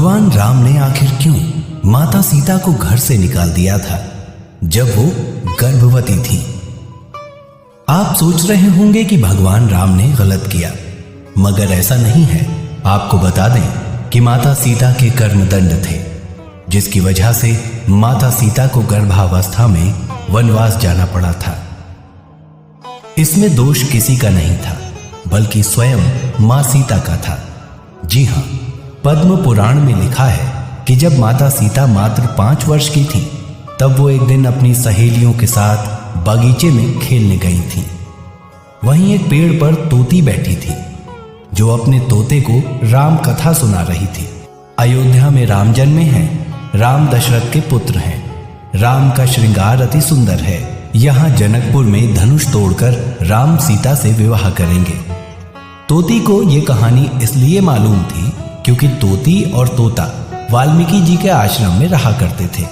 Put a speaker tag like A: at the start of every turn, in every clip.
A: भगवान राम ने आखिर क्यों माता सीता को घर से निकाल दिया था जब वो गर्भवती थी? आप सोच रहे होंगे कि भगवान राम ने गलत किया, मगर ऐसा नहीं है। आपको बता दें कि माता सीता के कर्मदंड थे, जिसकी वजह से माता सीता को गर्भावस्था में वनवास जाना पड़ा था। इसमें दोष किसी का नहीं था, बल्कि स्वयं मां सीता का था। जी हां, पद्म पुराण में लिखा है कि जब माता सीता मात्र 5 वर्ष की थी, तब वो एक दिन अपनी सहेलियों के साथ बगीचे में खेलने गई थी। वहीं एक पेड़ पर तोती बैठी थी, जो अपने तोते को राम कथा सुना रही थी। अयोध्या में राम जन्मे हैं, राम दशरथ के पुत्र हैं, राम का श्रृंगार अति सुंदर है। यहाँ जनकपुर में धनुष तोड़कर राम सीता से विवाह करेंगे। तोती को यह कहानी इसलिए मालूम थी क्योंकि तोती और तोता वाल्मीकि जी के आश्रम में रहा करते थे,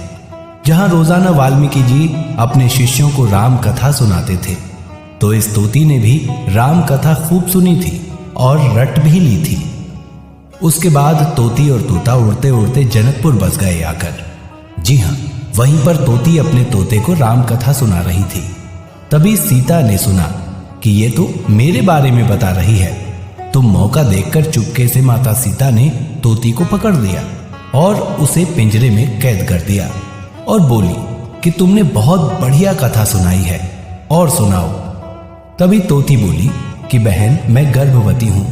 A: जहां रोजाना वाल्मीकि जी अपने शिष्यों को राम कथा सुनाते थे। तो इस तोती ने भी राम कथा खूब सुनी थी और रट भी ली थी। उसके बाद तोती और तोता उड़ते उड़ते जनकपुर बस गए आकर। जी हां, वहीं पर तोती अपने तोते को राम कथा सुना रही थी। तभी सीता ने सुना कि ये तो मेरे बारे में बता रही है। तो मौका देखकर चुपके से माता सीता ने तोती को पकड़ लिया और उसे पिंजरे में कैद कर दिया और बोली कि तुमने बहुत बढ़िया कथा सुनाई है, और सुनाओ। तभी तोती बोली कि बहन, मैं गर्भवती हूं,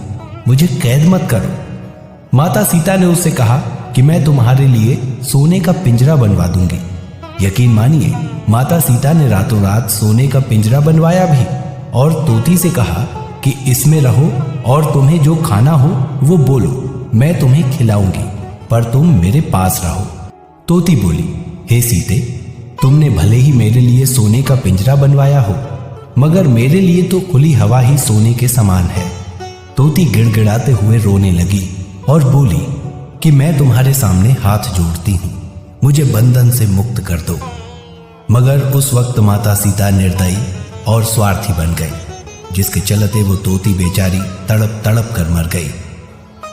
A: मुझे कैद मत करो। माता सीता ने उससे कहा कि मैं तुम्हारे लिए सोने का पिंजरा बनवा दूंगी। यकीन मानिए, माता सीता ने रातों रात सोने का पिंजरा बनवाया भी और तोती से कहा कि इसमें रहो और तुम्हें जो खाना हो वो बोलो, मैं तुम्हें खिलाऊंगी, पर तुम मेरे पास रहो। तोती बोली, हे सीते, तुमने भले ही मेरे लिए सोने का पिंजरा बनवाया हो, मगर मेरे लिए तो खुली हवा ही सोने के समान है। तोती गिड़गिड़ाते हुए रोने लगी और बोली कि मैं तुम्हारे सामने हाथ जोड़ती हूं, मुझे बंधन से मुक्त कर दो। मगर उस वक्त माता सीता निर्दयी और स्वार्थी बन गई, जिसके चलते वो तोती बेचारी तड़प तड़प कर मर गई।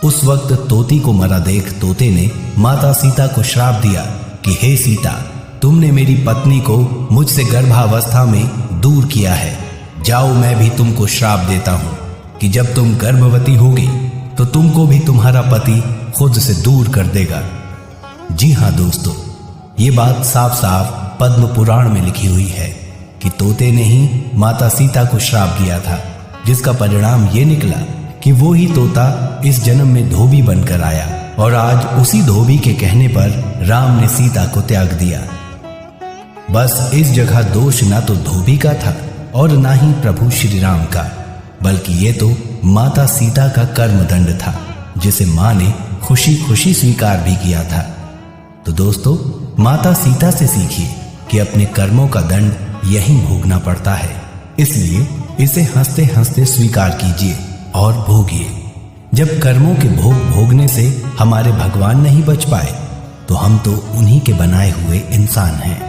A: उस वक्त तोती को मरा देख तोते ने माता सीता को श्राप दिया कि हे सीता, तुमने मेरी पत्नी को मुझसे गर्भावस्था में दूर किया है। जाओ, मैं भी तुमको श्राप देता हूं कि जब तुम गर्भवती होगी तो तुमको भी तुम्हारा पति खुद से दूर कर देगा। जी हां दोस्तों, ये बात साफ साफ पद्म पुराण में लिखी हुई है कि तोते ने ही माता सीता को श्राप दिया था, जिसका परिणाम ये निकला कि वो ही तोता इस जन्म में धोबी बनकर आया और आज उसी धोबी के कहने पर राम ने सीता को त्याग दिया। बस इस जगह दोष ना तो धोबी का था और ना ही प्रभु श्री राम का, बल्कि ये तो माता सीता का कर्मदंड था, जिसे मां ने खुशी खुशी स्वीकार भी किया था। तो दोस्तों, माता सीता से सीखिए कि अपने कर्मों का दंड यहीं भोगना पड़ता है, इसलिए इसे हंसते हंसते स्वीकार कीजिए और भोगिए। जब कर्मों के भोग भोगने से हमारे भगवान नहीं बच पाए, तो हम तो उन्हीं के बनाए हुए इंसान हैं।